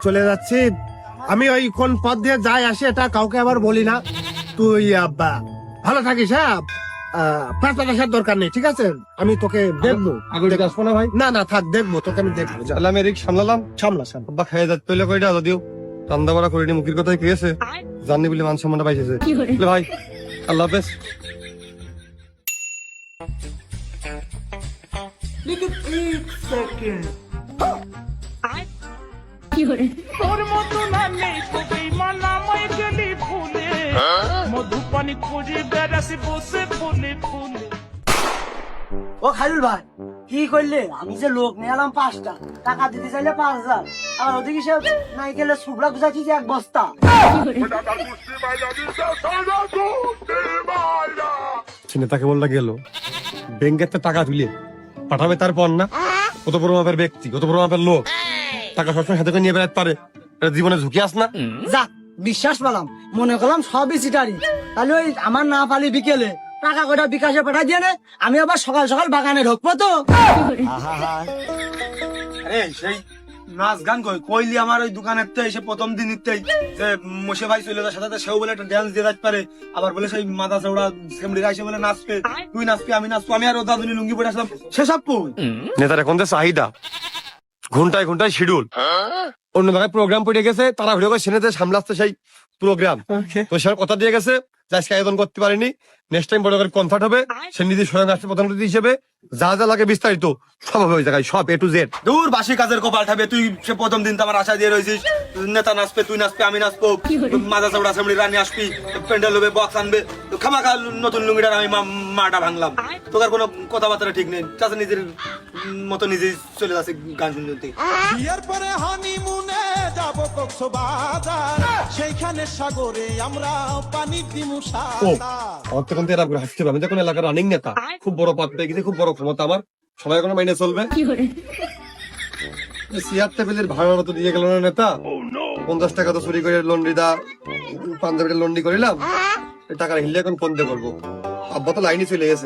চলে যাচ্ছি আমি, ওই কোন পথ দিয়ে যাই আসি এটা কাউকে আবার বলি না। তুই ভালো থাকিস, হ্যাঁ, পাঁচটার দরকার নেই, ঠিক আছে? আমি তোকে দেখবো। আসবো না ভাই, না না থাক, দেখবো তোকে, আমি দেখবো। যা। তাহলে আমি এদিক সামলালাম। সামলা সামলা। আব্বা খাইয়ে যাচ্ছে তৈলে কইটা যদিও রান্না বাড়া করিনি, মুখের কথাই খেয়েছে, জানি বলে মান সম্মানটা পাইছে। তাহলে ভাই আল্লাহ হাফেজ। তোর মতো না নেই তোকে মানামাই গেলি ভুলে মধুপানি খুঁজে বেড়াছি বসে ফুলে ফুলে। ও খাইরুল ভাই, কি করলে? আমি যে লোক নিয়ে এলাম 5টা, টাকা দিতে চাইলে 5,000, আর ওদিকে সে নাইকেলে সুবড়া গুজাছি যে 1 বস্তা। নেতাকে বললা গেল ব্যাংকের টাকা তুলে পাঠাবে, তারপর না কত বড় মাপের ব্যক্তি, কত বড় মাপের লোক, টাকা সবসময় সাথে করে নিয়ে বেড়াতে পারে, এটা জীবনে ঝুঁকি আস না। যাক, বিশ্বাস পেলাম, মনে করলাম সবই সিটারি। তাহলে ওই আমার না পালি বিকেলে টাকা কটা বিকাশে পাঠাই দিয়ে নে, আমি আবার সকাল সকাল বাগানে ঢুকবো তো। আরে সেই নাচ গান কইলি আমার ওই দোকানের তো এসে প্রথম দিন নিতেই যে মোশে ভাই চলে যাওয়ার সাথে সাথে সেও বলে একটা ড্যান্স দিয়ে যাইতে পারে, আবার বলে সেই মাথা চৌড়া সেমড়িরা এসে বলে নাচবে, তুই নাচবি আমি নাচবো, আমি আর ও দাদুনি লুঙ্গি পরে আসলাম, সেসব কই? নেতার এখন যে চাহিদা, ঘন্টায় ঘন্টায় শিডিউল, অন্য জায়গায় প্রোগ্রাম পড়ে গেছে, তারা ভিডিও করে সেনেতে সামলাচ্ছে সেই প্রোগ্রাম, তো সে কথা দিয়ে গেছে যে আজকে আয়োজন করতে পারিনি, নেক্সট টাইম বড় করে কনসার্ট হবে, সে নিজে স্বয়ং আসছে প্রধান অতিথি হিসেবে, যা যা লাগে বিস্তারিত সব হবে ওই জায়গায়, সব A to Z। দূর বাসি কাজের কপাল ঠাবে, তুই সে প্রথম দিন তো আমার আশা দিয়ে রয়েছিস, নেতা নাচবে, তুই নাচবে, আমি নাচবো, মাথা চৌড়া সেমড়ি রানি আসবি, প্যান্ডেল হবে, বক্স আনবে, খামাখা নতুন লুঙ্গিটার আমি মাটা ভাঙলাম, তোর কোনো কথাবার্তা ঠিক নেই, চাচা নিজের মতো নিজেই চলে যাচ্ছে গান শুনতে। বিয়ের পরে হানিমুনে যাব কক্সবাজার, সেইখানে সাগরে আমরা পানি দিমু ও সাদা। আমার তখন তো এরকম হাসতে হবে, আমি যখন এলাকার রানিং নেতা, খুব বড় পদ পেয়ে গেছি, খুব বড় ক্ষমতা আমার, সবাই এখন মাইনে চলবে। চেয়ার টেবিলের ভাড়া তো দিয়ে গেল না নেতা, 50 টাকা তো চুরি করে লন্ড্রিদা পাঞ্জাবিটা লন্ড্রি করিলাম, টাকা হিলে এখন ফোন দিয়ে করবো, আব্বা তো লাইনে চলে গেছে।